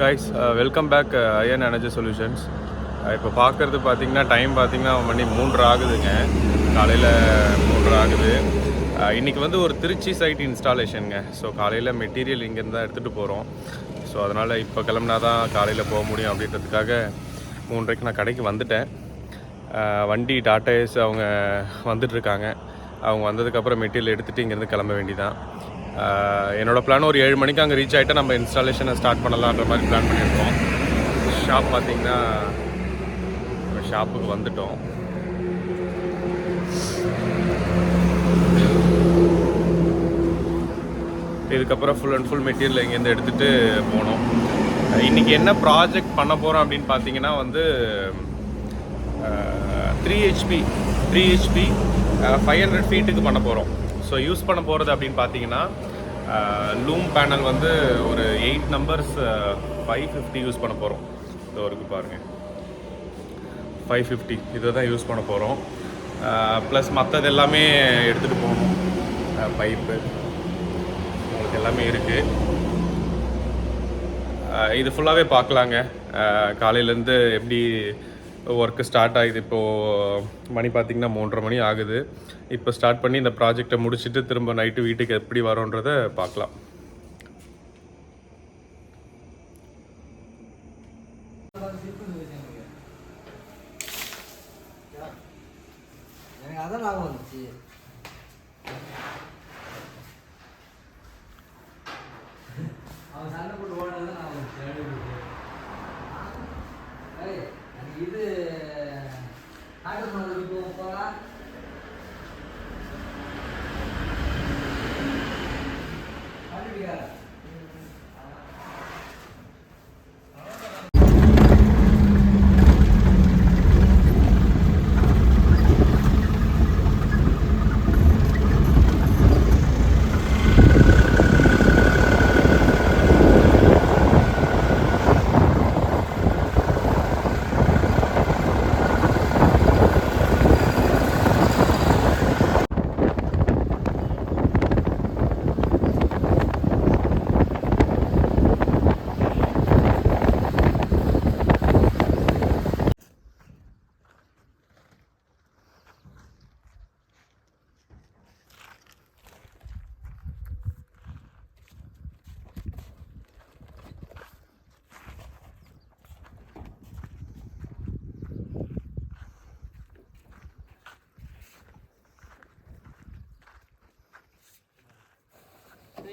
Guys welcome back IN energy solutions. இப்போ பார்க்குறது பார்த்திங்கன்னா டைம் பார்த்திங்கன்னா மணி 3:30 ஆகுதுங்க. காலையில் 3:30 ஆகுது. இன்றைக்கி வந்து ஒரு திருச்சி சைட் இன்ஸ்டாலேஷனுங்க. ஸோ காலையில் மெட்டீரியல் இங்கேருந்து தான் எடுத்துகிட்டு போகிறோம். ஸோ அதனால் இப்போ கிளம்புனா தான் காலையில் போக முடியும் அப்படின்றதுக்காக 3:30க்கு நான் கடைக்கு வந்துட்டேன். வண்டி டாடா ஏஸ் அவங்க வந்துட்டுருக்காங்க. அவங்க வந்ததுக்கப்புறம் மெட்டீரியல் எடுத்துகிட்டு இங்கேருந்து கிளம்ப வேண்டியதான். என்னோடய பிளான் ஒரு 7 மணிக்கு அங்கே ரீச் ஆகிட்டா நம்ம இன்ஸ்டாலேஷனை ஸ்டார்ட் பண்ணலான்ற மாதிரி பிளான் பண்ணியிருக்கோம். ஷாப் பார்த்திங்கன்னா ஷாப்புக்கு வந்துட்டோம். இதுக்கப்புறம் ஃபுல் அண்ட் ஃபுல் மெட்டீரியல் இங்கேருந்து எடுத்துகிட்டு போனோம். இன்றைக்கி என்ன ப்ராஜெக்ட் பண்ண போகிறோம் அப்படின்னு பார்த்தீங்கன்னா வந்து 3 HP 500 ஃபீட்டுக்கு பண்ண போகிறோம். ஸோ யூஸ் பண்ண போகிறது அப்படின்னு பார்த்தீங்கன்னா லூம் பேனல் வந்து ஒரு 8 நம்பர்ஸ் 550 யூஸ் பண்ண போகிறோம். ஸோ இருக்குது பாருங்கள் 550 இதை தான் யூஸ் பண்ண போகிறோம். ப்ளஸ் மற்றது எல்லாமே எடுத்துகிட்டு போகணும். பைப்பு உங்களுக்கு எல்லாமே இருக்குது. இது ஃபுல்லாகவே பார்க்கலாங்க. காலையிலேருந்து எப்படி ஒர்க்கு ஸ்டார்ட் ஆகுது. இப்போது மணி பார்த்திங்கன்னா 3:30 மணி ஆகுது. இப்போ ஸ்டார்ட் பண்ணி இந்த ப்ராஜெக்டை முடிச்சுட்டு திரும்ப நைட்டு வீட்டுக்கு எப்படி வரோன்றதை பார்க்கலாம். இது ஆர்டர் பண்ணது போகலாம்.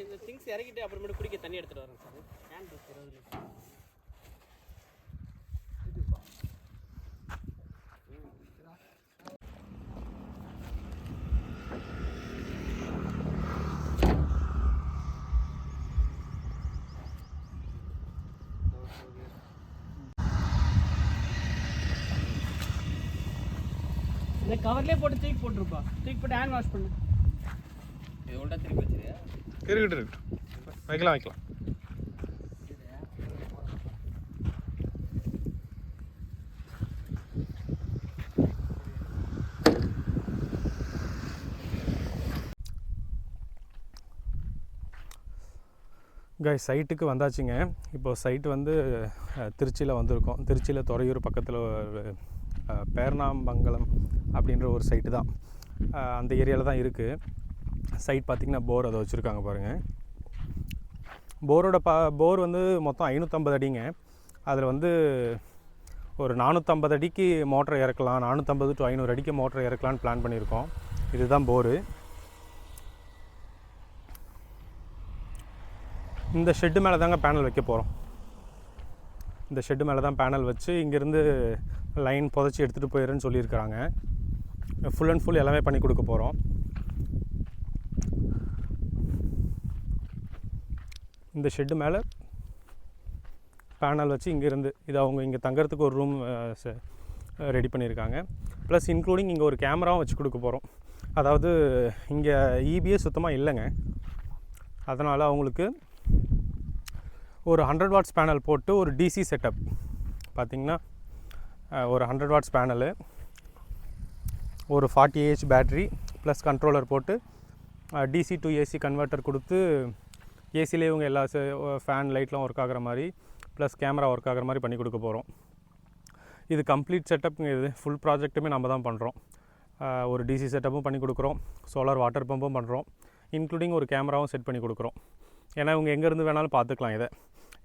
இந்த திங்ஸ் இறக்கிட்டு அப்புறமேட்டு குடிக்க தண்ணி எடுத்துகிட்டு வரேன் சார். கேன் இருக்கு 20 லிட்டர். இந்த கவர்லேயே போட்டு தூக்கி போட்டுருப்பா. தூக்கி போட்டு ஹேண்ட் வாஷ் பண்ணு. இது உள்டா திருப்பி வச்சிருக்கியா? இருக்கட்டும் வைக்கலாம். கைஸ் சைட்டுக்கு வந்தாச்சுங்க. இப்போது சைட்டு வந்து திருச்சியில் வந்திருக்கோம். திருச்சியில் துறையூர் பக்கத்தில் பேர்ணாம்பங்கலம் அப்படின்ற ஒரு சைட்டு தான். அந்த ஏரியாவில் தான் இருக்குது சைட். பார்த்திங்கன்னா போர் அதை வச்சுருக்காங்க பாருங்கள். போர் வந்து மொத்தம் 550 அடிங்க. அதில் வந்து ஒரு 450 அடிக்கு மோட்டரை இறக்கலாம், 450 to 500 அடிக்கு மோட்டரை இறக்கலான்னு பிளான் பண்ணியிருக்கோம். இதுதான் போரு. இந்த ஷெட்டு மேலே தாங்க பேனல் வைக்க போகிறோம். இந்த ஷெட்டு மேலே தான் பேனல் வச்சு இங்கேருந்து லைன் புதைச்சி எடுத்துகிட்டு போயிடுறேன்னு சொல்லியிருக்கிறாங்க. ஃபுல் அண்ட் ஃபுல் எல்லாமே பண்ணி கொடுக்க போகிறோம். இந்த ஷெட்டு மேலே பேனல் வச்சு இங்கேருந்து இது அவங்க இங்கே தங்கறதுக்கு ஒரு ரூம் ரெடி பண்ணியிருக்காங்க. ப்ளஸ் இன்க்ளூடிங் இங்கே ஒரு கேமராவும் வச்சு கொடுக்க போகிறோம். அதாவது இங்கே இபிஎஸ் சுத்தமாக இல்லைங்க. அதனால் அவங்களுக்கு ஒரு 100 வாட்ஸ் பேனல் போட்டு ஒரு டிசி செட்டப் பார்த்திங்கன்னா ஒரு 100 வாட்ஸ் பேனலு, ஒரு 40 Ah பேட்ரி ப்ளஸ் கண்ட்ரோலர் போட்டு DC to AC கன்வெர்ட்டர் கொடுத்து ஏசிலே இவங்க எல்லா ஃபேன் லைட்லாம் ஒர்க் ஆகிற மாதிரி ப்ளஸ் கேமரா ஒர்க் ஆகிற மாதிரி பண்ணி கொடுக்க போகிறோம். இது கம்ப்ளீட் செட்டப்புங்க. இது ஃபுல் ப்ராஜெக்ட்டுமே நம்ம தான் பண்ணுறோம். ஒரு டிசி செட்டப்பும் பண்ணி கொடுக்குறோம், சோலார் வாட்டர் பம்பும் பண்ணுறோம், இன்க்ளூடிங் ஒரு கேமராவும் செட் பண்ணி கொடுக்குறோம். ஏன்னா இவங்க எங்கேருந்து வேணாலும் பார்த்துக்கலாம் இதை.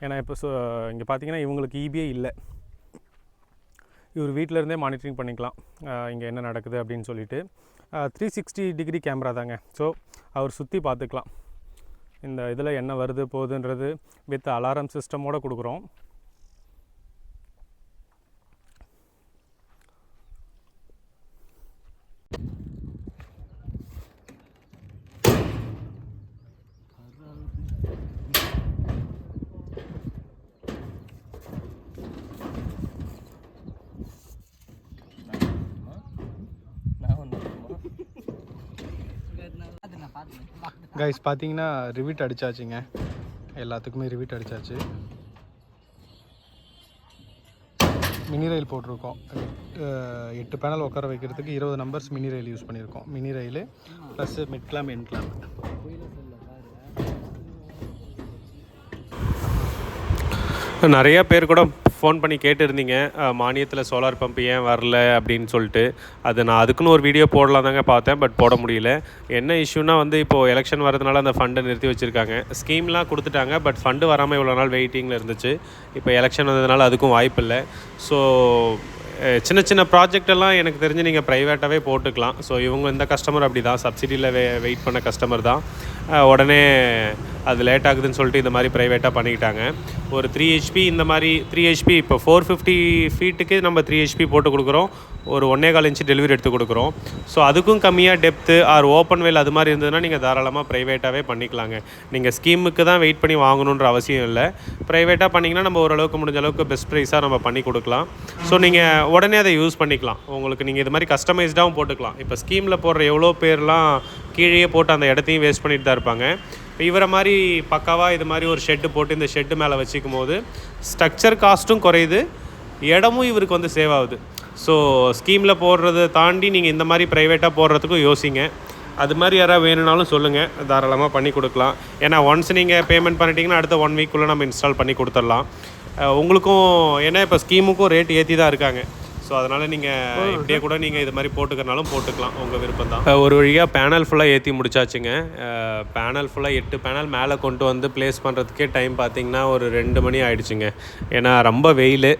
ஏன்னா இப்போ இங்கே பார்த்தீங்கன்னா இவங்களுக்கு ஈபியே இல்லை. இவர் வீட்டிலேருந்தே மானிட்டரிங் பண்ணிக்கலாம் இங்கே என்ன நடக்குது அப்படின்னு சொல்லிட்டு. 360 டிகிரி கேமரா தாங்க. ஸோ அவர் சுற்றி பார்த்துக்கலாம் இந்த இதில் என்ன வருது போகுதுன்றது. வித் அலாரம் சிஸ்டமோடு கொடுக்குறோம். கைஸ் பார்த்தீங்கன்னா ரிவிட் அடித்தாச்சுங்க. எல்லாத்துக்குமே ரிவிட் அடித்தாச்சு. மினி ரயில் போட்டிருக்கோம். 8 பேனல் உட்கார வைக்கிறதுக்கு 20 நம்பர்ஸ் மினி ரயில் யூஸ் பண்ணியிருக்கோம். மினி ரயில் ப்ளஸ் மிட் கிளாம்ப் என் கிளாம்ப். நிறையா பேர் கூட ஃபோன் பண்ணி கேட்டுருந்தீங்க மானியத்தில் சோலார் பம்ப் ஏன் வரல அப்படின்னு சொல்லிட்டு. நான் அதுக்குன்னு ஒரு வீடியோ போடலாம் தாங்க பார்த்தேன், பட் போட முடியல. என்ன இஷ்யூனா வந்து இப்போது எலெக்ஷன் வரதுனால அந்த ஃபண்டை நிறுத்தி வச்சுருக்காங்க. ஸ்கீம்லாம் கொடுத்துட்டாங்க, பட் ஃபண்டு வராமல் இவ்வளோ நாள் வெயிட்டிங்கில் இருந்துச்சு. இப்போ எலெக்ஷன் வந்ததுனால அதுக்கும் வாய்ப்பு இல்லை. ஸோ சின்ன சின்ன ப்ராஜெக்டெல்லாம் எனக்கு தெரிஞ்சு நீங்கள் ப்ரைவேட்டாகவே போட்டுக்கலாம். ஸோ இவங்க இந்த கஸ்டமர் அப்படி தான், சப்சிடியில் வெயிட் பண்ண கஸ்டமர் தான். உடனே அது லேட் ஆகுதுன்னு சொல்லிட்டு இந்த மாதிரி ப்ரைவேட்டாக பண்ணிக்கிட்டாங்க. ஒரு 3 HP இந்த மாதிரி 3 HP இப்போ 450 ஃபீட்டுக்கு நம்ம 3 HP போட்டு கொடுக்குறோம். ஒரு 1.25 இன்ச்சு டெலிவரி எடுத்து கொடுக்குறோம். ஸோ அதுக்கும் கம்மியாக டெப்த்து ஆர் ஓப்பன் வெல் அது மாதிரி இருந்ததுன்னா நீங்கள் தாராளமாக ப்ரைவேட்டாகவே பண்ணிக்கலாங்க. நீங்கள் ஸ்கீமுக்கு தான் வெயிட் பண்ணி வாங்கணுன்ற அவசியம் இல்லை. ப்ரைவேட்டாக பண்ணிங்கன்னா நம்ம ஓரளவுக்கு முடிஞ்ச அளவுக்கு பெஸ்ட் ப்ரைஸாக நம்ம பண்ணி கொடுக்கலாம். ஸோ நீங்கள் உடனே அதை யூஸ் பண்ணிக்கலாம். உங்களுக்கு நீங்கள் இது மாதிரி கஸ்டமைஸ்டாகவும் போட்டுக்கலாம். இப்போ ஸ்கீமில் போடுற எவ்வளோ பேர்லாம் கீழே போட்டு அந்த இடத்தையும் வேஸ்ட் பண்ணிட்டு தான் இருப்பாங்க. இப்போ இவரை மாதிரி பக்காவாக இது மாதிரி ஒரு ஷெட்டு போட்டு இந்த ஷெட்டு மேலே வச்சுக்கும் போது ஸ்ட்ரக்சர் காஸ்ட்டும் குறையுது, இடமும் இவருக்கு வந்து சேவ் ஆகுது. ஸோ ஸ்கீமில் போடுறதை தாண்டி நீங்கள் இந்த மாதிரி ப்ரைவேட்டாக போடுறதுக்கும் யோசிங்க. அது மாதிரி யாராவது வேணும்னாலும் சொல்லுங்கள், தாராளமாக பண்ணி கொடுக்கலாம். ஏன்னா ஒன்ஸ் நீங்கள் பேமெண்ட் பண்ணிட்டீங்கன்னா அடுத்த 1 வீக்குள்ளே நம்ம இன்ஸ்டால் பண்ணி கொடுத்துடலாம். உங்களுக்கும் ஏன்னா இப்போ ஸ்கீமுக்கும் ரேட் ஏற்றி தான் இருக்காங்க. ஸோ அதனால் நீங்கள் இப்படியே கூட நீங்கள் இது மாதிரி போட்டுக்கிறனாலும் போட்டுக்கலாம், உங்கள் விருப்பம் தான். ஒரு வழியாக பேனல் ஃபுல்லாக ஏற்றி முடிச்சாச்சுங்க. பேனல் ஃபுல்லாக 8 பேனல் மேலே கொண்டு வந்து ப்ளேஸ் பண்ணுறதுக்கே டைம் பார்த்திங்கன்னா ஒரு 2 மணி ஆகிடுச்சுங்க. ஏன்னா ரொம்ப வெயில்,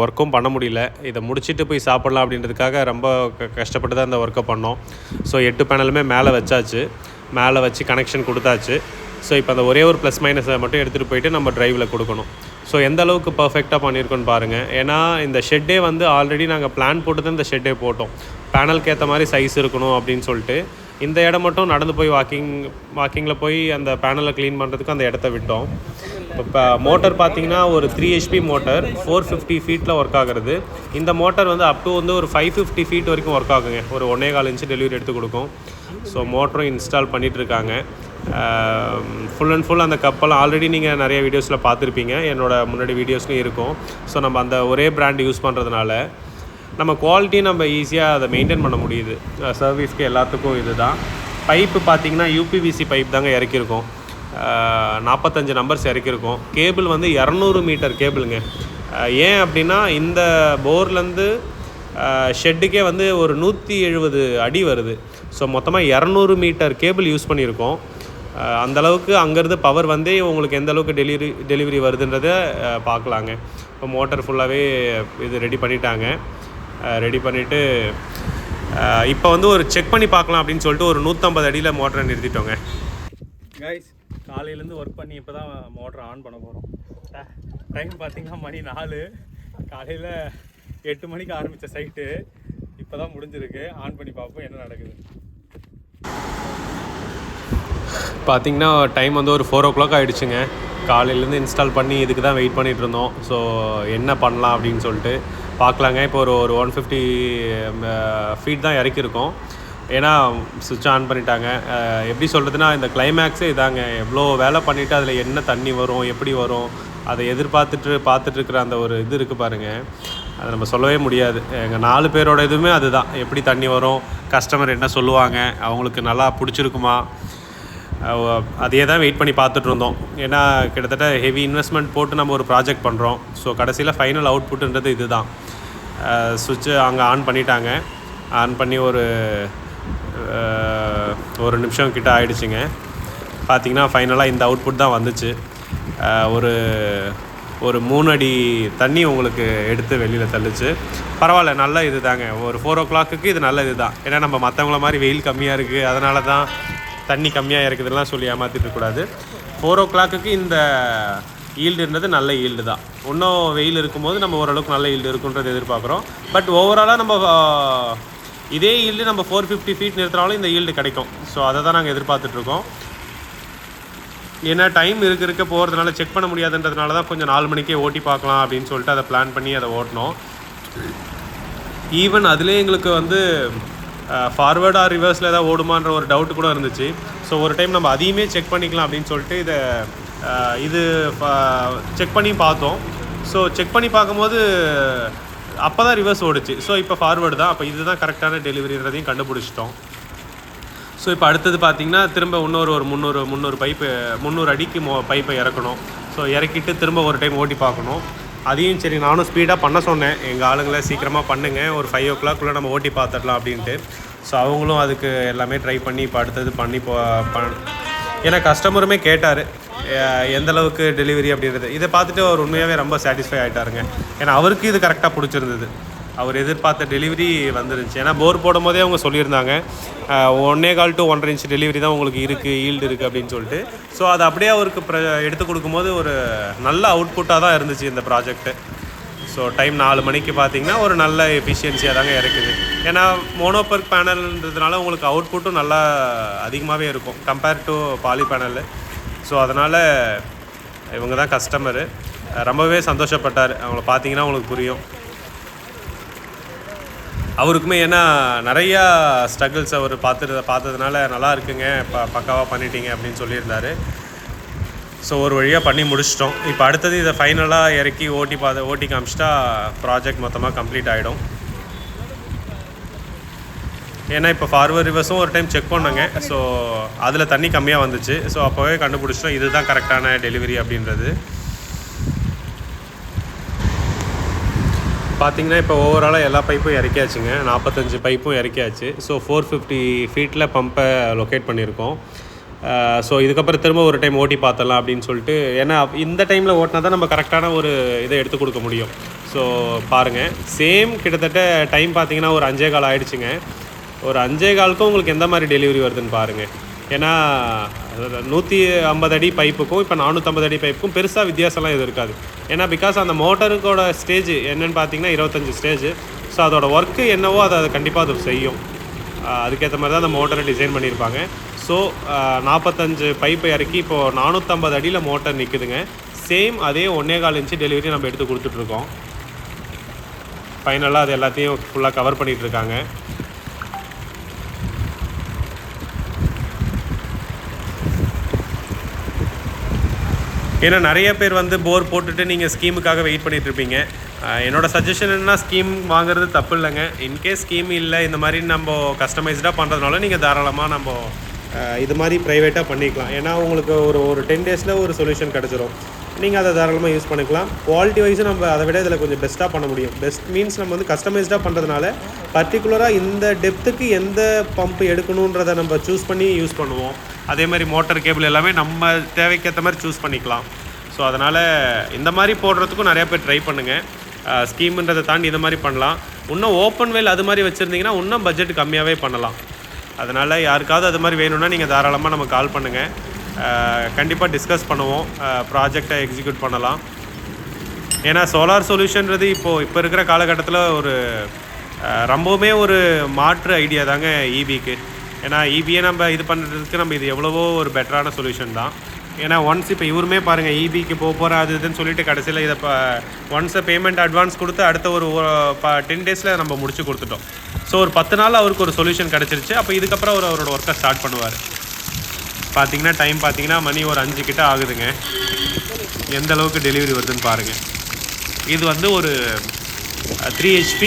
ஒர்க்கும் பண்ண முடியல. இதை முடிச்சுட்டு போய் சாப்பிட்லாம் அப்படின்றதுக்காக ரொம்ப கஷ்டப்பட்டு தான் இந்த ஒர்க்கை பண்ணோம். ஸோ 8 பேனலுமே மேலே வச்சாச்சு, மேலே வச்சு கனெக்ஷன் கொடுத்தாச்சு. ஸோ இப்போ அந்த ஒரே ஒரு ப்ளஸ் மைனஸை மட்டும் எடுத்துகிட்டு போயிட்டு நம்ம ட்ரைவில் கொடுக்கணும். ஸோ எந்த அளவுக்கு பர்ஃபெக்டாக பண்ணியிருக்கோன்னு பாருங்கள். ஏன்னா இந்த ஷெட்டே வந்து ஆல்ரெடி நாங்கள் பிளான் போட்டு தான் இந்த ஷெட்டே போட்டோம். பேனலுக்கு ஏற்ற மாதிரி சைஸ் இருக்கணும் அப்படின்னு சொல்லிட்டு. இந்த இடம் மட்டும் நடந்து போய் வாக்கிங்கில் போய் அந்த பேனலை க்ளீன் பண்ணுறதுக்கு அந்த இடத்த விட்டோம். இப்போ மோட்டர் பார்த்திங்கன்னா ஒரு 3 HP மோட்டர் 450 ஃபீட்டில் ஒர்க் ஆகுறது. இந்த மோட்டர் வந்து அப் டு வந்து ஒரு 550 ஃபீட் வரைக்கும் ஒர்க் ஆகுங்க. ஒரு 1.25 இன்ச்சு டெலிவரி எடுத்து கொடுக்கும். ஸோ மோட்டரும் இன்ஸ்டால் பண்ணிகிட்ருக்காங்க. ஃபுல் அண்ட் ஃபுல் அந்த கப்பெல்லாம் ஆல்ரெடி நீங்கள் நிறைய வீடியோஸில் பார்த்துருப்பீங்க, என்னோடய முன்னாடி வீடியோஸ்லையும் இருக்கும். ஸோ நம்ம அந்த ஒரே பிராண்ட் யூஸ் பண்ணுறதுனால நம்ம குவாலிட்டி நம்ம ஈஸியாக அதை மெயின்டைன் பண்ண முடியுது. சர்வீஸ்க்கு எல்லாத்துக்கும் இது தான். பைப்பு பார்த்திங்கன்னா UPVC பைப் தாங்க இறக்கியிருக்கோம். 45 நம்பர்ஸ் இறக்கியிருக்கோம். கேபிள் வந்து 200 மீட்டர் கேபிளுங்க. ஏன் அப்படின்னா இந்த போர்லேருந்து ஷெட்டுக்கே வந்து ஒரு 170 அடி வருது. ஸோ மொத்தமாக 200 மீட்டர் கேபிள் யூஸ் பண்ணியிருக்கோம். அந்தளவுக்கு அங்கேருந்து பவர் வந்து உங்களுக்கு எந்த அளவுக்கு டெலிவரி வருதுன்றதை பார்க்கலாங்க. இப்போ மோட்டர் ஃபுல்லாகவே இது ரெடி பண்ணிட்டாங்க. ரெடி பண்ணிவிட்டு இப்போ வந்து ஒரு செக் பண்ணி பார்க்கலாம் அப்படின்னு சொல்லிட்டு ஒரு 150 அடியில் மோட்டரை நிறுத்திட்டோங்க. கைஸ் காலையிலேருந்து ஒர்க் பண்ணி இப்போ தான் மோட்டரை ஆன் பண்ண போகிறோம். டைம் பார்த்திங்கன்னா மணி 4. காலையில் 8 மணிக்கு ஆரம்பித்த சைட்டு இப்போ தான் முடிஞ்சிருக்கு. ஆன் பண்ணி பார்ப்போம் என்ன நடக்குது. பார்த்திங்கன்னா டைம் வந்து ஒரு 4 o'clock ஆகிடுச்சுங்க. காலையிலேருந்து இன்ஸ்டால் பண்ணி இதுக்கு தான் வெயிட் பண்ணிகிட்டு இருந்தோம். ஸோ என்ன பண்ணலாம் அப்படின்னு சொல்லிட்டு பார்க்கலாங்க. இப்போ ஒரு 150 ஃபீட் தான் இறக்கியிருக்கோம். ஏன்னா சுவிட்ச் ஆன் பண்ணிட்டாங்க. எப்படி சொல்கிறதுனா இந்த கிளைமேக்ஸே இதாங்க. எவ்வளோ வேலை பண்ணிவிட்டு அதில் என்ன தண்ணி வரும், எப்படி வரும், அதை பார்த்துட்ருக்குற அந்த ஒரு இது இருக்குது பாருங்கள். அதை நம்ம சொல்லவே முடியாது. எங்கள் 4 பேரோட இதுவுமே அதுதான். எப்படி தண்ணி வரும், கஸ்டமர் என்ன சொல்லுவாங்க, அவங்களுக்கு நல்லா பிடிச்சிருக்குமா, அதே தான் வெயிட் பண்ணி பார்த்துட்டு இருந்தோம். ஏன்னா கிட்டத்தட்ட ஹெவி இன்வெஸ்ட்மெண்ட் போட்டு நம்ம ஒரு ப்ராஜெக்ட் பண்ணுறோம். ஸோ கடைசியில் ஃபைனல் அவுட்புட்டுன்றது இது தான். சுவிட்சு அங்கே ஆன் பண்ணிட்டாங்க. ஆன் பண்ணி ஒரு நிமிஷம் கிட்ட ஆகிடுச்சிங்க. பார்த்திங்கன்னா ஃபைனலாக இந்த அவுட்புட் தான் வந்துச்சு. ஒரு 3 அடி தண்ணி உங்களுக்கு எடுத்து வெளியில் தள்ளுச்சு. பரவாயில்ல, நல்ல இது தாங்க. ஒரு 4 o'clock இது நல்ல இது தான். ஏன்னா நம்ம மற்றவங்கள மாதிரி வெயில் கம்மியாக இருக்குது, அதனால தான் தண்ணி கம்மியாக இருக்குதுலாம் சொல்லி ஏமாற்றிட்டு இருக்கக்கூடாது. 4 o'clock இந்த ஈல்டுன்றது நல்ல ஈல்டு தான். இன்னும் வெயில் இருக்கும்போது நம்ம ஓரளவுக்கு நல்ல ஈல்டு இருக்குன்றது எதிர்பார்க்குறோம். பட் ஓவராலாக நம்ம இதே ஈல்டு நம்ம 450 feet நிறுத்தினாலும் இந்த ஈல்டு கிடைக்கும். ஸோ அதை தான் நாங்கள் எதிர்பார்த்துட்ருக்கோம். ஏன்னா டைம் இருக்க போகிறதுனால செக் பண்ண முடியாதுன்றதுனால தான் கொஞ்சம் 4 மணிக்கே ஓட்டி பார்க்கலாம் அப்படின்னு சொல்லிட்டு அதை பிளான் பண்ணி அதை ஓட்டினோம். ஈவன் அதிலே எங்களுக்கு வந்து ஃபார்வேர்ட் ஆர் ரிவர்ஸில் ஏதாவது ஓடுமான்ற ஒரு டவுட் கூட இருந்துச்சு. ஸோ ஒரு டைம் நம்ம அதையுமே செக் பண்ணிக்கலாம் அப்படின்னு சொல்லிட்டு இது செக் பண்ணி பார்த்தோம். ஸோ செக் பண்ணி பார்க்கும்போது அப்போ தான் ரிவர்ஸ் ஓடுச்சு. ஸோ இப்போ ஃபார்வேர்டு தான். அப்போ இதுதான் கரெக்டான டெலிவரின்றதையும் கண்டுபிடிச்சிட்டோம். ஸோ இப்போ அடுத்தது பார்த்திங்கன்னா திரும்ப இன்னொரு 300 அடிக்கு பைப்பை இறக்கணும். ஸோ இறக்கிட்டு திரும்ப ஒரு டைம் ஓட்டி பார்க்கணும். அதையும் சரி நானும் ஸ்பீடாக பண்ண சொன்னேன் எங்கள் ஆளுங்களை, சீக்கிரமாக பண்ணுங்கள், ஒரு 5 o'clock நம்ம ஓட்டி பார்த்துடலாம் அப்படின்ட்டு. ஸோ அவங்களும் அதுக்கு எல்லாமே ட்ரை பண்ணி இப்போ அடுத்தது பண்ணி ஏன்னா கஸ்டமருமே கேட்டார் எந்தளவுக்கு டெலிவரி அப்படின்றது. இதை பார்த்துட்டு அவர் உண்மையாகவே ரொம்ப சாட்டிஸ்ஃபை ஆகிட்டாருங்க. ஏன்னா அவருக்கு இது கரெக்டாக பிடிச்சிருந்தது. அவர் எதிர்பார்த்த டெலிவரி வந்துருந்துச்சு. ஏன்னா போர் போடும் போதே அவங்க சொல்லியிருந்தாங்க 1.25 to 1.5 inch டெலிவரி தான் உங்களுக்கு இருக்குது, ஈல்டு இருக்குது அப்படின்னு சொல்லிட்டு. ஸோ அது அப்படியே அவருக்கு எடுத்து கொடுக்கும்போது ஒரு நல்ல அவுட்புட்டாக தான் இருந்துச்சு இந்த ப்ராஜெக்ட்டு. ஸோ டைம் 4 மணிக்கு பார்த்திங்கன்னா ஒரு நல்ல எஃபிஷியன்சியாக தாங்க இறக்குது. ஏன்னா மோனோபர்க் பேனல்ன்றதுனால உங்களுக்கு அவுட்புட்டும் நல்லா அதிகமாகவே இருக்கும் compare to poly panel. So அதனால் இவங்க தான் கஸ்டமரு. ரொம்பவே சந்தோஷப்பட்டார். அவங்கள பார்த்தீங்கன்னா உங்களுக்கு புரியும். அவருக்குமே ஏன்னா நிறையா ஸ்ட்ரகிள்ஸ் அவர் பார்த்ததுனால நல்லா இருக்குங்க, பக்காவாக பண்ணிட்டீங்க அப்படின்னு சொல்லியிருந்தார். ஸோ ஒரு வழியாக பண்ணி முடிச்சிட்டோம். இப்போ அடுத்தது இதை ஃபைனலாக இறக்கி ஓட்டி காமிச்சிட்டா ப்ராஜெக்ட் மொத்தமாக கம்ப்ளீட் ஆகிடும். ஏன்னா இப்போ ஃபார்வர்ட் ரிவர்ஸும் ஒரு டைம் செக் பண்ணாங்க. ஸோ அதில் தண்ணி கம்மியாக வந்துச்சு. ஸோ அப்போவே கண்டுபிடிச்சிட்டோம் இதுதான் கரெக்டான டெலிவரி அப்படின்றது. பார்த்திங்கன்னா இப்போ ஓவராலாக எல்லா பைப்பும் இறக்கியாச்சுங்க. 45 பைப்பும் இறக்கியாச்சு. ஸோ 450 feet பம்பை லொக்கேட் பண்ணியிருக்கோம். ஸோ இதுக்கப்புறம் திரும்ப ஒரு டைம் ஓட்டி பார்த்தலாம் அப்படின்னு சொல்லிட்டு. ஏன்னா இந்த டைமில் ஓட்டினா தான் நம்ம கரெக்டான ஒரு இதை எடுத்து கொடுக்க முடியும். ஸோ பாருங்கள், சேம் கிட்டத்தட்ட டைம் பார்த்திங்கன்னா ஒரு 5.15 ஆகிடுச்சுங்க. ஒரு 5.15க்கும் உங்களுக்கு எந்த மாதிரி டெலிவரி வருதுன்னு பாருங்கள். ஏன்னா 150 அடி பைப்புக்கும் இப்போ 450 அடி பைப்புக்கும் பெருசாக வித்தியாசம்லாம் எதுவும் இருக்காது. ஏன்னா பிகாஸ் அந்த மோட்டருக்கோட ஸ்டேஜ் என்னென்னு பார்த்தீங்கன்னா 25 ஸ்டேஜ். ஸோ அதோட ஒர்க்கு என்னவோ அதை கண்டிப்பாக அது செய்யும். அதுக்கேற்ற மாதிரி தான் அந்த மோட்டரை டிசைன் பண்ணியிருப்பாங்க. ஸோ 45 பைப்பை இறக்கி இப்போது 450 அடியில் மோட்டர் நிற்குதுங்க. சேம் அதே 1.25 inch டெலிவரி நம்ம எடுத்து கொடுத்துட்ருக்கோம். ஃபைனலாக அது எல்லாத்தையும் ஃபுல்லாக கவர் பண்ணிகிட்ருக்காங்க. ஏன்னா நிறைய பேர் வந்து போர் போட்டுட்டு நீங்கள் ஸ்கீமுக்காக வெயிட் பண்ணிகிட்ருப்பீங்க. என்னோடய சஜஷன் என்னென்னா ஸ்கீம் வாங்குறது தப்பு இல்லைங்க. இன்கேஸ் ஸ்கீம் இல்லை, இந்த மாதிரி நம்ம கஸ்டமைஸ்டாக பண்ணுறதுனால நீங்கள் தாராளமாக நம்ம இது மாதிரி ப்ரைவேட்டாக பண்ணிக்கலாம். ஏன்னா உங்களுக்கு ஒரு 10 days ஒரு சொல்யூஷன் கிடச்சிரும். நீங்கள் அதை தாராளமாக யூஸ் பண்ணிக்கலாம். குவாலிட்டி வைஸும் நம்ம அதை விட இதில் கொஞ்சம் பெஸ்ட்டாக பண்ண முடியும். பெஸ்ட் மீன்ஸ் நம்ம வந்து கஸ்டமைஸ்டாக பண்ணுறதுனால பர்டிகுலராக இந்த டெப்த்துக்கு எந்த பம்ப் எடுக்கணுன்றதை நம்ம சூஸ் பண்ணி யூஸ் பண்ணுவோம். அதே மாதிரி மோட்டர் கேபிள் எல்லாமே நம்ம தேவைக்கேற்ற மாதிரி சூஸ் பண்ணிக்கலாம். ஸோ அதனால் இந்த மாதிரி போடுறதுக்கும் நிறையா பேர் ட்ரை பண்ணுங்கள். ஸ்கீம்ன்றதை தாண்டி இந்த மாதிரி பண்ணலாம். இன்னும் ஓப்பன் வெல் அது மாதிரி வச்சுருந்தீங்கன்னா இன்னும் பட்ஜெட் கம்மியாகவே பண்ணலாம். அதனால் யாருக்காவது அது மாதிரி வேணும்னா நீங்கள் தாராளமாக நம்ம கால் பண்ணுங்கள். கண்டிப்பாக டிஸ்கஸ் பண்ணுவோம், ப்ராஜெக்டை எக்ஸிக்யூட் பண்ணலாம். ஏன்னா சோலார் சொல்யூஷன்றது இப்போ இருக்கிற காலகட்டத்தில் ஒரு ரொம்பவுமே ஒரு மாற்று ஐடியா தாங்க ஈபிக்கு. ஏன்னா ஈபியை நம்ம இது பண்ணுறதுக்கு நம்ம இது எவ்வளவோ ஒரு பெட்டரான சொல்யூஷன் தான். ஏன்னா ஒன்ஸ் இப்போ இவருமே பாருங்கள் ஈபிக்கு போகிறேன் அது இதுன்னு சொல்லிட்டு கடைசியில் இதை ஒன்ஸை பேமெண்ட் அட்வான்ஸ் கொடுத்து அடுத்த ஒரு 10 days நம்ம முடிச்சு கொடுத்துட்டோம். ஸோ ஒரு 10 நாள் அவருக்கு ஒரு சொல்யூஷன் கிடச்சிருச்சு. அப்போ இதுக்கப்புறம் அவரோட ஒர்க்கை ஸ்டார்ட் பண்ணுவார். பார்த்திங்கன்னா டைம் பார்த்திங்கன்னா மணி ஒரு 5 கிட்ட ஆகுதுங்க. எந்த அளவுக்கு டெலிவரி வருதுன்னு பாருங்கள். இது வந்து ஒரு 3 HP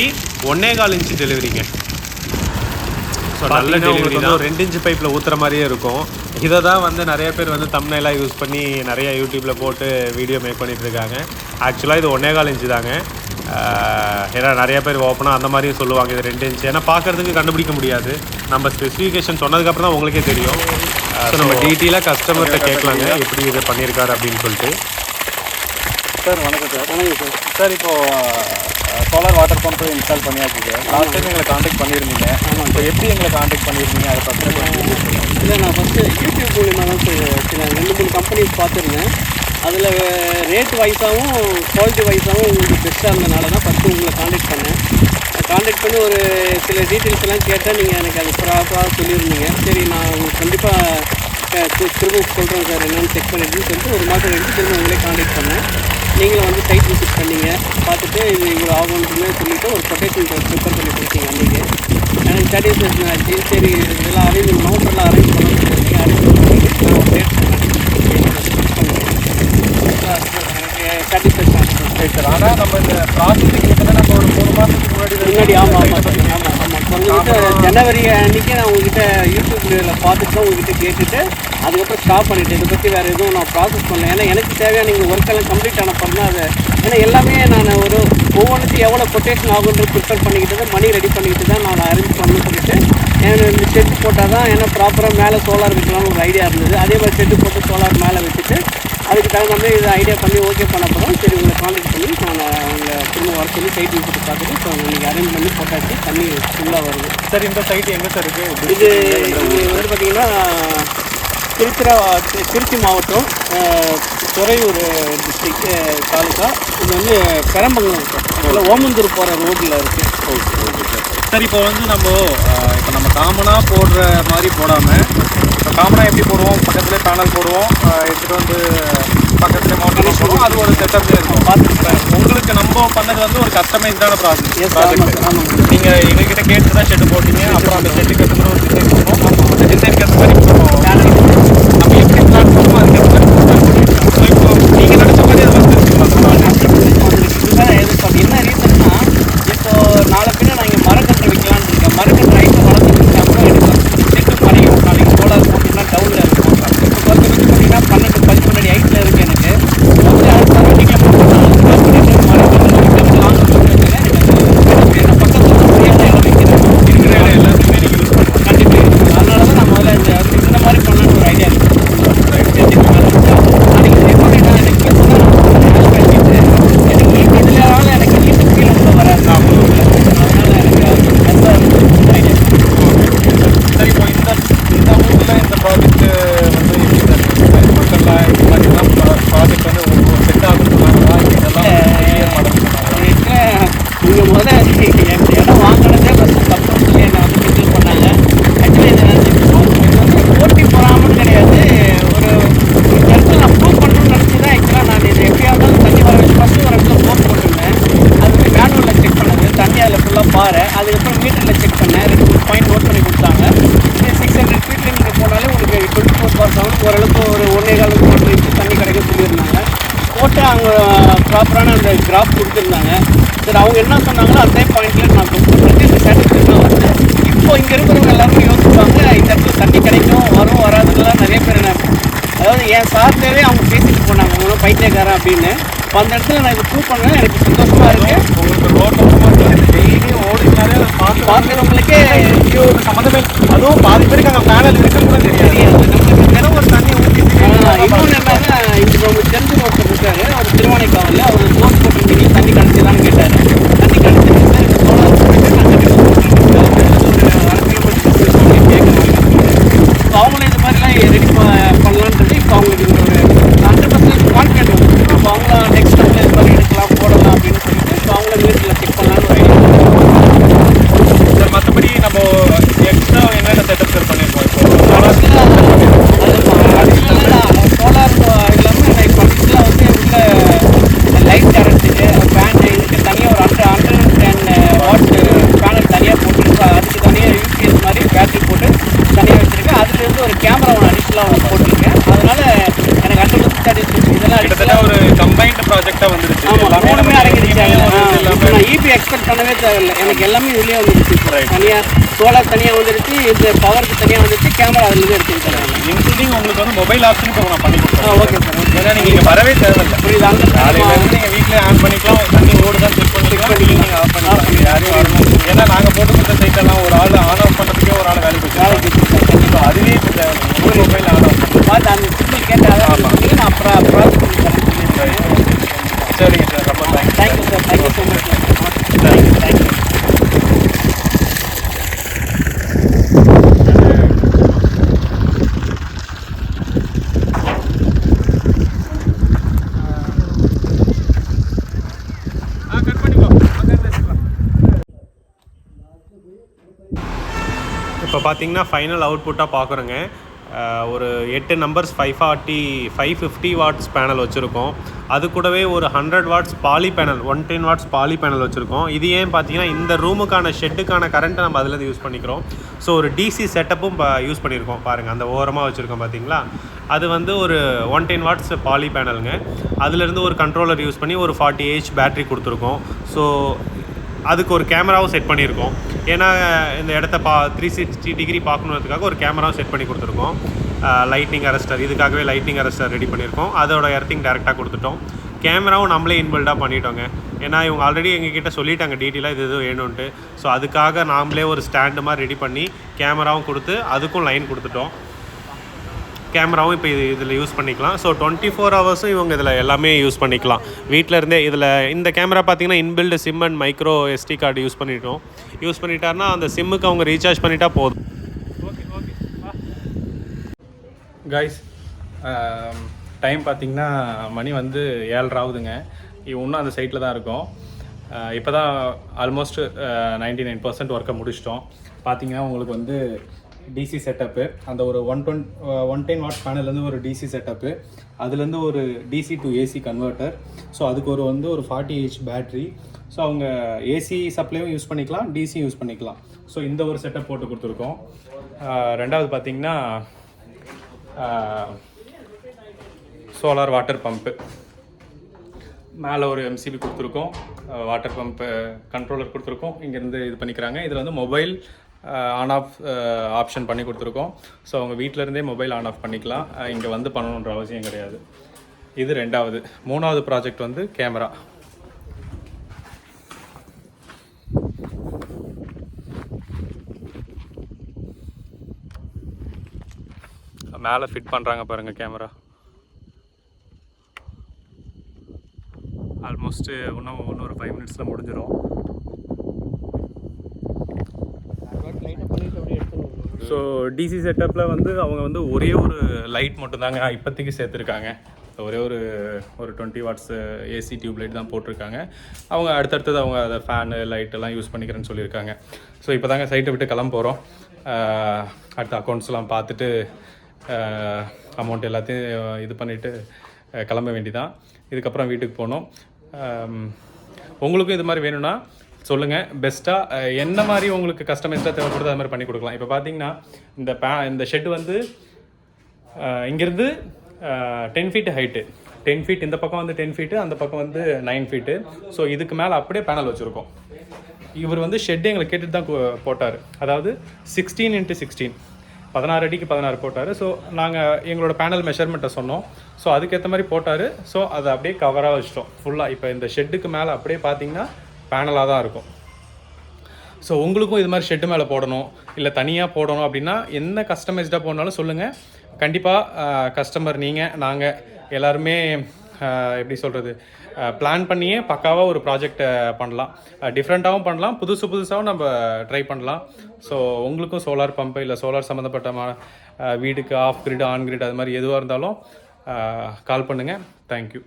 1.25 inch டெலிவரிங்க. நல்ல டெலிவரி தான். 2 இன்ச் பைப்பில் ஊற்றுற மாதிரியே இருக்கும். இதை தான் வந்து நிறைய பேர் வந்து தம்ப்நெயிலாக யூஸ் பண்ணி நிறைய யூடியூப்பில் போட்டு வீடியோ மேக் பண்ணிகிட்டு இருக்காங்க. ஆக்சுவலாக இது 1.25 இன்ச்சு தாங்க. ஏன்னா நிறைய பேர் ஓப்பனாக அந்த மாதிரியும் சொல்லுவாங்க இது 2 இன்ச். ஏன்னா பார்க்குறதுக்கு கண்டுபிடிக்க முடியாது. நம்ம ஸ்பெசிஃபிகேஷன் சொன்னதுக்கப்புறம் தான் உங்களுக்கே தெரியும். ஸோ நம்ம டீட்டெயிலாக கஸ்டமர்கிட்ட கேட்கலாங்க எப்படி இதை பண்ணியிருக்காரு அப்படின்னு சொல்லிட்டு. சார் வணக்கம் சார். வணக்கம் சார். சார் இப்போது சோலார் வாட்டர் பம்ப் இன்ஸ்டால் பண்ணியாச்சு சார். லாஸ்ட் டைம் எங்களை காண்டாக்ட் பண்ணியிருந்தீங்க. ஆமாம். இப்போ எப்படி எங்களை காண்டாக்ட் பண்ணியிருந்தீங்க அதை ஃபஸ்ட்டு? இல்லை, நான் ஃபஸ்ட்டு யூடியூப் மூலிமா தான் சில 2-3 கம்பெனிஸ் பார்த்துருந்தேன். அதில் ரேட் வைஸாகவும் குவாலிட்டி வைஸாகவும் உங்களுக்கு பெஸ்ட்டாக இருந்தனால தான் ஃபஸ்ட்டு உங்களை காண்டாக்ட் பண்ணேன். காண்டாக்ட் பண்ணி ஒரு சில டீட்டெயில்ஸ் எல்லாம் கேட்டால் நீங்கள் எனக்கு அது ப்ராப்பராக சொல்லியிருந்தீங்க. சரி, நான் உங்களுக்கு கண்டிப்பாக திரும்ப சொல்கிறேன் சார் என்னென்னு செக் பண்ணிட்டுன்னு சொல்லிட்டு ஒரு மாதம் எடுத்து திரும்ப உங்களே காண்டாக்ட் பண்ணேன். நீங்களும் வந்து சைட் விசிட் பண்ணீங்க, பார்த்துட்டு இது இவ்வளோ ஆகும்னு சொல்லிவிட்டு ஒரு கொட்டேஷன் ப்ரிப்பேர் பண்ணி கொடுத்தீங்க. அன்றைக்கி எனக்கு சாட்டிஸ்ஃபேக்ஷன் ஆச்சு. சரி, இதெல்லாம் அரேஞ்ச் நவம்பரில் அரேஞ்ச் பண்ணணும்னு சொல்லிங்க. அரேஞ்ச் பண்ணி நான் ஒரு டேட் எனக்கு சாட்டிஸ்ஃபேக்ஷன் ஆச்சு. சரி சார். ஆனால் நம்ம இந்த ப்ராசஸிங் கிட்ட நம்ம ஒரு 3 மாதத்துக்கு முன்னாடி ஆமாம் உங்கள்கிட்ட ஜனவரி அன்றைக்கி நான் உங்கள்கிட்ட யூடியூப்ல பார்த்துட்டு தான் உங்கள்கிட்ட கேட்டுட்டு அதுக்கப்புறம் ஸ்டாப் பண்ணிவிட்டு இதை பற்றி வேறு எதுவும் நான் ப்ராசஸ் பண்ணேன். ஏன்னா எனக்கு தேவையான நீங்கள் ஒர்க்கெல்லாம் கம்ப்ளீட் ஆன பண்ணால் அது ஏன்னா எல்லாமே நான் ஒவ்வொன்றுக்கும் எவ்வளோ கொட்டேஷன் ஆகுன்றது ப்ரிப்பேர் பண்ணிக்கிட்டு தான் மணி ரெடி பண்ணிக்கிட்டு தான் நான் அரேஞ்ச் பண்ணணும்னு சொல்லிட்டு இந்த ஷெட்டு போட்டால் தான் ஏன்னா ப்ராப்பராக மேலே சோலார் வைக்கலாம்னு ஒரு ஐடியா இருந்தது. அதே மாதிரி ஷெட்டு போட்டு சோலார் மேலே வச்சுட்டு அதுக்கு தகுந்த மாதிரி இதை ஐடியா பண்ணி ஓகே பண்ண போகிறோம். சரி, உங்களை காண்டாக்ட் பண்ணி நான் உங்களை திரும்ப வர சொல்லி சைட் விசிட்டு பார்த்துட்டு இப்போ நீங்கள் அரேஞ்ச் பண்ணி போட்டாச்சு. தண்ணி ஃபுல்லாக வருது. சார். இந்த சைட்டு எங்கே சார் இருக்குது? இது வந்து பார்த்திங்கன்னா திருச்சி மாவட்டம் துறையூர் டிஸ்ட்ரிக்ட் தாலுக்கா. இது வந்து பெரம்பங்குளம் சார். ஓமந்தூர் போகிற ரோட்டில் இருக்குது. Okay okay sir. சார் இப்போ வந்து இப்போ நம்ம காமனாக போடுற மாதிரி போடாமல் இப்போ காமனாக எப்படி போடுவோம், பக்கத்துலேயே பேனல் போடுவோம், எடுத்துகிட்டு வந்து பக்கத்துலேயே மோட்டர் போடுவோம். அது ஒரு செட்டப்லேயே இருக்கும். பார்த்துருப்பேன். உங்களுக்கு நம்ம பண்ணது வந்து ஒரு கஸ்டமைஸ்டான ப்ராஜெக்ட். நீங்கள் எங்ககிட்ட கேட்டு தான் ஷெட்டு போட்டீங்க. அப்புறம் அந்த ஷெட்டுக்கு ஏற்ற மாதிரி ஒரு டிசைன் பண்ணுவோம். அந்த டிசைனுக்கு ஏற்ற மாதிரி நம்ம எப்படி பிளான் பண்ணுவோம் அதுக்கேற்ற மாதிரி. ஸோ இப்போ நீங்கள் நினச்ச மாதிரி அது வந்து இதுதான் எதிர்பார்த்து என்ன ரீசன்னா இப்போது நாளை பின்ன நான் இங்கே மரக்கன்று வைக்கலான்னு இருக்கேன். மரக்கன்று ஐட்டம் வளர்த்துக்கிட்டா கூட எடுக்கலாம். செட்டு பணியும் நாளைக்கு சோலார் போட்டிங்கன்னா டவுனில் இருக்கும். இப்போ குறைஞ்சபட்சம் பார்த்தீங்கன்னா 12-13 அடி ஹைட்டில் இருக்குது. எனக்கு வந்து அது சரௌண்டிங்கில் மரக்கன்று லாங் எனக்கு பக்கத்தில் சரியான இடம் வைக்கிறேன். இருக்கிற இடம் எல்லாத்துக்குமே நீங்கள் யூஸ் பண்ணலாம். கண்டிப்பாக இருக்குது. அதனால தான் நான் முதல்ல இந்த மாதிரி பண்ணலான்னு ஒரு ஐடியா இருக்குது. நாளைக்கு எப்படின்னா எனக்கு இதனால எனக்கு நீட்டு கீழே உள்ள வராது. அதனால எனக்கு நல்ல ஐடியா. சரி, இப்போ இந்த ஊரில் இந்த ப்ராஜெக்ட் வந்து எப்படி சார் மக்கள்லாம் இந்த மாதிரி தான் ப்ராஜெக்ட் வந்து ஒரு செட் ஆகுன்னு சொன்னாங்களா? நீங்கள் முதல்ல எனக்கு இடம் வாங்கினதே ஃபஸ்ட்டு தப்புன்னு சொல்லி என்னை வந்து கிண்டல் பண்ணாங்க. ஆக்சுவலி இது வந்து போட்டி போகாமல் கிடையாது. ஒரு இடத்துல நான் ப்ரூவ் பண்ணணும்னு நினச்சி தான் ஆக்சுவலாக நான் இது எப்படியா இருந்தாலும் தண்ணி வர வச்சு ஃபஸ்ட்டு ஒரு இடத்துல போர் போட்டிருந்தேன். அது வந்து மேனுவலில் செக் பண்ணது. தண்ணி அதில் ஃபுல்லாக பாரு. அதுக்கப்புறம் மீட்டரில் செக் பண்ணேன். 2 பாயிண்ட் நோட் பண்ணி கொடுத்தாங்க. இது 600 ஃபீட்டில் நீங்கள் போனாலே உங்களுக்கு 24/7 ஓரளவுக்கு ஒரு 1.25 இன்ச்சு தண்ணி கிடைக்கும் சொல்லியிருந்தாங்க. போட்டு அவங்க ப்ராப்பரான அந்த கிராஃப் கொடுத்துருந்தாங்க. சரி, அவங்க என்ன சொன்னாங்களோ அதே பாயிண்ட்டில் நான் புக் பண்ணுறது இந்த சாட்டிஸ்ஃபேக்ஷனாக வந்து இப்போ இங்கே இருக்கிறவங்க எல்லாருமே யோசிப்பாங்க இந்த இடத்துல தண்ணி கிடைக்கும் வரும் வராதுலாம் நிறைய பேர் என்ன அதாவது என் சார்ந்தவே அவங்க பேசிட்டு போனாங்க அவங்க பைத்தியக்காரன் அப்படின்னு. இப்போ அந்த இடத்துல நான் இது ப்ரூவ் பண்ணேன். எனக்கு சந்தோஷமாக இருக்குது. உங்களுக்கு ரோட்டில் டெய்லி ஓடினாலே அதை பார்க்குறவங்களுக்கே சம்மந்தமே அதுவும் பாதி பேருக்கு அங்கே பேனல் இருக்குன்னு கூட தெரியாது. நம்மளுக்கு தினம் ஒரு தண்ணி ஊற்றி இன்னொன்று என்னன்னா இங்கே உங்களுக்கு தெரிஞ்ச ஒருத்தர் இருக்காரு. அவர் திருவானைக்காவலில் அவர் போஸ்ட் போட்டு தண்ணி கிடச்சிதான்னு கேட்டார். தண்ணி கிடச்சிருக்கு சார். இந்த சோலார் போயிட்டு நான் தண்ணி ஒரு 1 கிலோமீட்டர் கேட்குறாங்க. இப்போ அவங்களும் இந்த மாதிரிலாம் ரெடி பண்ணலான்றது இப்போ அவங்களுக்கு இந்த ஒரு 100% கான்ஃபிடென்ட் வந்து இப்போ அவங்கள நெக்ஸ்ட் ஸ்டெப்பில் இது மாதிரி எடுக்கலாம் போடலாம் அப்படின்னு சொல்லிட்டு இப்போ அவங்கள வீட்டில் செக் பண்ணலான்னு ஒரு ஐடியா. சார் மற்றபடி நம்ம எக்ஸ்ட்ரா என்னென்ன செட்டப் சார் பண்ணியிருக்கோம் இப்போ சோலார் இல்லாமல் நான் இப்போ அடிஷனலாக வந்து உள்ள லைட் கரண்ட்டுக்கு ஃபேன் இதுக்கு தனியாக ஒரு 110 வாட் பேனல் தனியாக போட்டுருக்கு. அதுக்கு தனியாக யூபிஎஸ் மாதிரி பேட்டரி போட்டு தனியாக வச்சுருக்கேன். அதுலேருந்து ஒரு கேமரா ஒன்று அடிஷனலாக ஒன்று போட்டிருக்கேன். அதனால் எனக்கு 100% சாட்டிஸ்ஃபேக்ஷன். இதெல்லாம் கிட்டத்தட்ட ஒரு கம்பைன்டு ப்ராஜெக்டாக வந்துருச்சு. ஆமாம், மூணுமே அடங்கிடுச்சு. நான் இபி எக்ஸ்பெக்ட் பண்ணவே தேவையில்லை, எனக்கு எல்லாமே இதுலேயே வந்துடுச்சு. இப்போ தனியாக சோலார் தனியாக வந்துடுச்சு, இந்த பவருக்கு தனியாக வந்துடுச்சு, கேமரா அதுலேருந்து எடுத்துக்க தேவையில்லை. இன்க்ளூடிங் உங்களுக்கு வந்து மொபைல் ஆப்ஷன் இப்போ நான் பண்ணி கொடுத்தேன். Okay sir. ஏன்னா நீங்கள் இங்கே வரவே தேவையில்லை. புரியுது. அங்கே காலையிலேருந்து நீங்கள் வீட்டிலே ஆன் பண்ணிக்கலாம், தண்ணி ஓடுதான் செக் பண்ணிக்கலாம், நீங்கள் ஆஃப் பண்ணிக்கலாம், யாரையும் வரணும். ஏன்னா நாங்கள் போட்டு கொடுத்த சைட்டெல்லாம் ஒரு ஆள் ஆன் ஆஃப் பண்ணுறதுக்கே ஒரு ஆள் வேலைக்கு வச்சுருக்காங்க. இப்போ அதுவே இப்போ தேவை, மொபைல் ஆன் ஆஃப் பண்ணுறது பார்த்து அந்த சிக்னல் கேட்டால் நான் அப்புறம் ப்ராசஸ் பண்ணி தரேன். சரிங்க சார், ரொம்ப thanks. Thank you sir, thank you so much sir. Thank you. இப்போ பார்த்தீங்கன்னா ஃபைனல் அவுட்புட்டாக பார்க்குறோங்க. ஒரு 8 நம்பர்ஸ் 550 வாட்ஸ் பேனல் வச்சுருக்கோம். அது கூடவே ஒரு 100 watts poly panel 110 watts poly panel வச்சுருக்கோம். இது ஏன் பார்த்தீங்கன்னா இந்த ரூமுக்கான ஷெட்டுக்கான கரண்ட்டை நம்ம அதிலேருந்து யூஸ் பண்ணிக்கிறோம். ஸோ ஒரு டிசி செட்டப்பும் யூஸ் பண்ணியிருக்கோம். பாருங்கள், அந்த ஓரமாக வச்சுருக்கோம் பார்த்தீங்களா, அது வந்து ஒரு 110 வாட்ஸ் பாலி பேனலுங்க. அதுலேருந்து ஒரு கண்ட்ரோலர் யூஸ் பண்ணி ஒரு 40Ah பேட்ரி கொடுத்துருக்கோம். ஸோ அதுக்கு ஒரு கேமராவும் செட் பண்ணியிருக்கோம். ஏன்னா இந்த இடத்த 360 டிகிரி பார்க்கணுன்றதுக்காக ஒரு கேமராவும் செட் பண்ணி கொடுத்துருக்கோம். லைட்னிங் அரெஸ்டர், இதுக்காகவே லைட்னிங் அரெஸ்டர் ரெடி பண்ணியிருக்கோம். அதோட எர்த்திங் டேரெக்டாக கொடுத்துட்டோம். கேமராவும் நம்மளே இன்பில்டாக பண்ணிட்டோங்க. ஏன்னா இவங்க ஆல்ரெடி எங்ககிட்ட சொல்லிட்டாங்க டீட்டெயிலாக இது வேணும்ன்ட்டு. ஸோ அதுக்காக நாமளே ஒரு ஸ்டாண்டு மாதிரி ரெடி பண்ணி கேமராவும் கொடுத்து அதுக்கும் லைன் கொடுத்துட்டோம். கேமராவும் இப்போ இதில் யூஸ் பண்ணிக்கலாம். ஸோ 24 ஹவர்ஸும் இவங்க இதில் எல்லாமே யூஸ் பண்ணிக்கலாம் வீட்டில் இருந்தே. இதில் இந்த கேமரா பார்த்தீங்கன்னா inbuilt sim and micro SD card use பண்ணிட்டாருன்னா அந்த சிம்முக்கு அவங்க ரீசார்ஜ் பண்ணிட்டா போதும். கைஸ், டைம் பார்த்திங்கன்னா மணி வந்து 7:30 ஆகுதுங்க. இன்னும் அந்த சைட்டில் தான் இருக்கோம். இப்போ தான் ஆல்மோஸ்ட் 99% ஒர்க்கை முடிச்சிட்டோம். பார்த்திங்கன்னா உங்களுக்கு வந்து டிசி செட்டப்பு, அந்த ஒரு 110 வாட்ஸ் பேனல்லேருந்து ஒரு டிசி செட்டப்பு, அதுலேருந்து ஒரு DC to AC converter, so அதுக்கு ஒரு 40Ah பேட்ரி. ஸோ அவங்க ஏசி சப்ளையும் யூஸ் பண்ணிக்கலாம், டிசி யூஸ் பண்ணிக்கலாம். ஸோ இந்த ஒரு செட்டப் போட்டு கொடுத்துருக்கோம். ரெண்டாவது பார்த்திங்கன்னா சோலார் வாட்டர் பம்ப்பு, மேலே ஒரு MCB கொடுத்துருக்கோம், வாட்டர் பம்ப்பு கண்ட்ரோலர் கொடுத்துருக்கோம். இங்கேருந்து இது பண்ணிக்கிறாங்க. இதில் வந்து மொபைல் ஆன் ஆஃப் ஆப்ஷன் பண்ணி கொடுத்துருக்கோம். ஸோ அவங்க வீட்டிலேருந்தே மொபைல் ஆன் ஆஃப் பண்ணிக்கலாம், இங்கே வந்து பண்ணணுன்ற அவசியம் கிடையாது. இது ரெண்டாவது. மூணாவது ப்ராஜெக்ட் வந்து கேமரா. மேலே ஃபிட் பண்ணுறாங்க பாருங்கள் கேமரா. ஆல்மோஸ்ட்டு இன்னும் ஒரு 5 மினிட்ஸில் முடிஞ்சிடும். ஸோ டிசி செட்டப்பில் வந்து அவங்க வந்து ஒரே ஒரு லைட் மட்டும்தாங்க இப்போதைக்கு சேர்த்துருக்காங்க. ஒரே ஒரு 20 வாட்ஸ் ஏசி டியூப் லைட் தான் போட்டிருக்காங்க. அவங்க அடுத்தடுத்தது அவங்க அதை ஃபேனு லைட்டெல்லாம் யூஸ் பண்ணிக்கிறேன்னு சொல்லியிருக்காங்க. ஸோ இப்போ தாங்க சைட்டை விட்டு கிளம்ப போகிறோம். அடுத்த அக்கௌண்ட்ஸ்லாம் பார்த்துட்டு அமௌண்ட் எல்லாத்தையும் இது பண்ணிவிட்டு கிளம்ப வேண்டிதான். இதுக்கப்புறம் வீட்டுக்கு போகணும். உங்களுக்கும் இது மாதிரி வேணும்னா சொல்லுங்கள். பெஸ்ட்டாக என்ன மாதிரி உங்களுக்கு கஸ்டமைஸ்டாக தேவைப்படுது அது மாதிரி பண்ணி கொடுக்கலாம். இப்போ பார்த்தீங்கன்னா இந்த ஷெட்டு வந்து இங்கேருந்து 10 ஃபீட் ஹைட்டு, 10 ஃபீட் இந்த பக்கம் வந்து 10 ஃபீட்டு, அந்த பக்கம் வந்து 9 ஃபீட்டு. ஸோ இதுக்கு மேலே அப்படியே பேனல் வச்சுருக்கோம். இவர் வந்து ஷெட்டு எங்களை கேட்டுட்டு தான் போட்டார். அதாவது 16x16 16 அடிக்கு 16 போட்டார். ஸோ நாங்கள் எங்களோட பேனல் மெஷர்மெண்ட்டை சொன்னோம். ஸோ அதுக்கேற்ற மாதிரி போட்டார். ஸோ அதை அப்படியே கவராக வச்சிட்டோம் ஃபுல்லாக. இப்போ இந்த ஷெட்டுக்கு மேலே அப்படியே பார்த்தீங்கன்னா பேனலாக தான் இருக்கும். ஸோ உங்களுக்கும் இது மாதிரி ஷெட்டு மேலே போடணும் இல்லை தனியாக போடணும் அப்படின்னா என்ன கஸ்டமைஸ்டாக போடனாலும் சொல்லுங்கள். கண்டிப்பாக கஸ்டமர் நாங்கள் எல்லாருமே எப்படி சொல்கிறது பிளான் பண்ணியே பக்காவாக ஒரு ப்ராஜெக்டை பண்ணலாம். டிஃப்ரெண்ட்டாகவும் பண்ணலாம், புதுசாகவும் நம்ம ட்ரை பண்ணலாம். ஸோ உங்களுக்கும் சோலார் பம்பு இல்லை சோலார் சம்மந்தப்பட்ட வீடுக்கு ஆஃப் கிரிட் ஆன் கிரிட் அது மாதிரி எதுவாக இருந்தாலும் கால் பண்ணுங்கள். தேங்க்யூ.